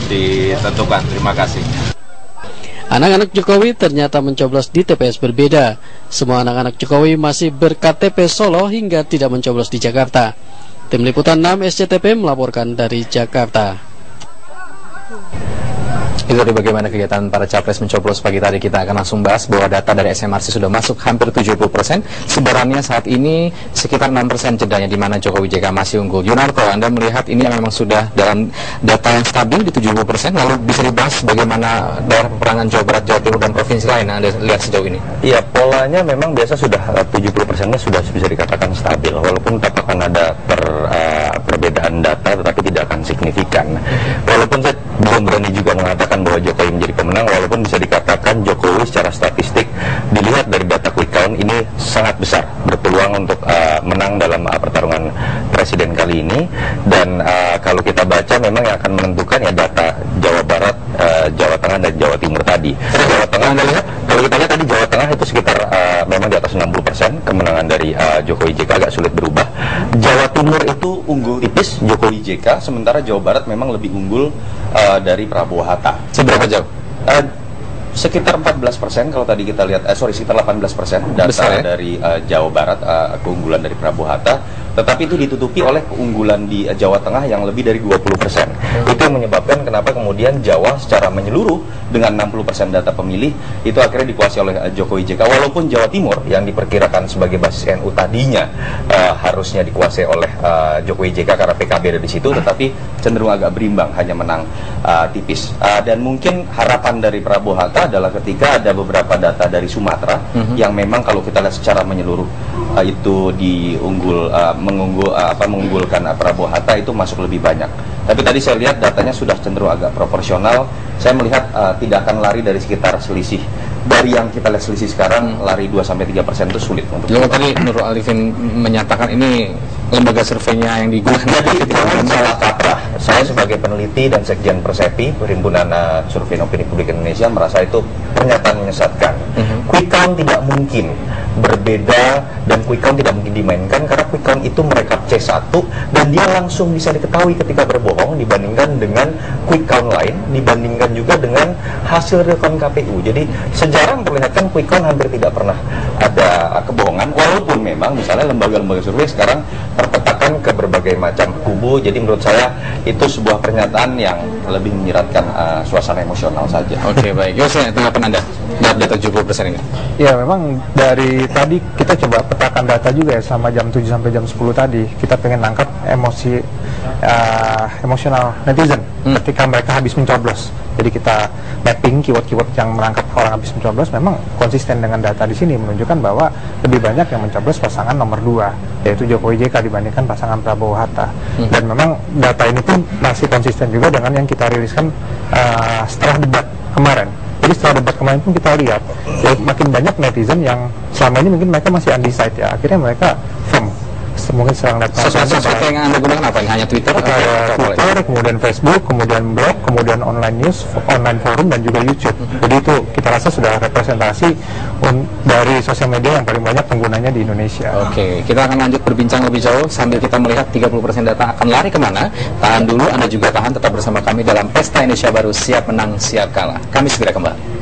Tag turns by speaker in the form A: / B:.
A: ditentukan. Terima kasih.
B: Anak-anak Jokowi ternyata mencoblos di TPS berbeda. Semua anak-anak Jokowi masih ber-KTP Solo hingga tidak mencoblos di Jakarta. Tim Liputan 6 SCTP melaporkan dari Jakarta.
C: Itu dari bagaimana kegiatan para capres mencoblos pagi tadi. Kita akan langsung bahas bahwa data dari SMRC sudah masuk hampir 70%. Sebarannya saat ini sekitar 6% jedanya di mana Jokowi JK masih unggul. Yunarto, Anda melihat ini memang sudah dalam data yang stabil di 70%. Lalu bisa dibahas bagaimana daerah peperangan Jawa Barat, Jawa Timur, dan provinsi lain yang Anda lihat sejauh ini?
D: Iya, polanya memang biasa sudah 70%-nya sudah bisa dikatakan stabil. Walaupun tetap akan ada perbedaan data, tetapi tidak akan signifikan. Walaupun saya belum berani juga mengatakan bahwa Jokowi menjadi pemenang, walaupun bisa dikatakan Jokowi secara statistik dilihat dari data quick count ini sangat besar berpeluang untuk menang dalam pertarungan presiden kali ini. Dan kalau kita baca memang yang akan menentukan ya data Jawa Barat, Jawa Tengah, dan Jawa Timur tadi. Jawa Tengah, kalau kita lihat tadi Jawa Tengah itu sekitar memang di atas 60% kemenangan dari Jokowi JK, agak sulit berubah. Jawa Timur itu unggul tipis Jokowi JK, sementara Jawa Barat memang lebih unggul dari Prabowo Hatta.
C: Seberapa jauh?
D: Sekitar 14% kalau tadi kita lihat, sekitar 18% data
C: besar, ya?
D: dari Jawa Barat, keunggulan dari Prabowo Hatta, tetapi itu ditutupi oleh keunggulan di Jawa Tengah yang lebih dari 20%. Itu yang menyebabkan kenapa kemudian Jawa secara menyeluruh dengan 60% data pemilih itu akhirnya dikuasai oleh Jokowi JK, walaupun Jawa Timur yang diperkirakan sebagai basis NU tadinya harusnya dikuasai oleh Jokowi JK karena PKB ada di situ, tetapi cenderung agak berimbang, hanya menang tipis. Dan mungkin harapan dari Prabowo Hatta adalah ketika ada beberapa data dari Sumatera yang memang kalau kita lihat secara menyeluruh itu mengunggulkan Prabowo Hatta itu masuk lebih banyak. Tapi tadi saya lihat datanya sudah cenderung agak proporsional. Saya melihat tidak akan lari dari sekitar selisih. Dari yang kita lihat selisih sekarang, lari 2-3% itu sulit untuk.
C: Lalu tadi Nurul Arifin menyatakan ini lembaga surveinya yang digunakan.
D: Jadi jangan salah kaprah. Saya sebagai peneliti dan sekjen Persepi, Perhimpunan Survei Opini Publik Indonesia, merasa itu pernyataan menyesatkan. Quick count tidak mungkin berbeda dan quick count tidak mungkin dimainkan karena quick count itu merekap C1 dan dia langsung bisa diketahui ketika berbohong dibandingkan dengan quick count lain, dibandingkan juga dengan hasil real count KPU. Jadi sejarah memperlihatkan quick count hampir tidak pernah ada kebohongan, walaupun memang misalnya lembaga-lembaga survei sekarang terpetakan ke berbagai macam kubu. Jadi menurut saya itu sebuah pernyataan yang lebih menyiratkan suasana emosional saja.
C: Oke, baik. Yose, tanggapan Anda data 70% ini?
E: Ya, memang dari tadi kita coba petakan data juga ya selama jam 7 sampai jam 10 tadi. Kita pengen nangkap emosional netizen ketika mereka habis mencoblos. Jadi kita mapping keyword-keyword yang menangkap orang habis mencoblos, memang konsisten dengan data di sini menunjukkan bahwa lebih banyak yang mencoblos pasangan nomor 2, yaitu Jokowi JK dibandingkan pasangan Prabowo Hatta. Dan memang data ini pun masih konsisten juga dengan yang kita riliskan setelah debat kemarin. Jadi setelah debat kemarin pun kita lihat ya, makin banyak netizen yang selama ini mungkin mereka masih undecided ya, akhirnya mereka firm. Mungkin serang data
C: sesuatu yang Anda gunakan apa? Hanya Twitter?
E: Twitter, kemudian Facebook, kemudian blog, kemudian online news, online forum, dan juga YouTube. Jadi itu kita rasa sudah representasi dari sosial media yang paling banyak penggunanya di Indonesia.
C: Oke, kita akan lanjut berbincang lebih jauh sambil kita melihat 30% data akan lari kemana. Tahan dulu, Anda juga tahan, tetap bersama kami dalam Pesta Indonesia Baru, siap menang, siap kalah. Kami segera kembali.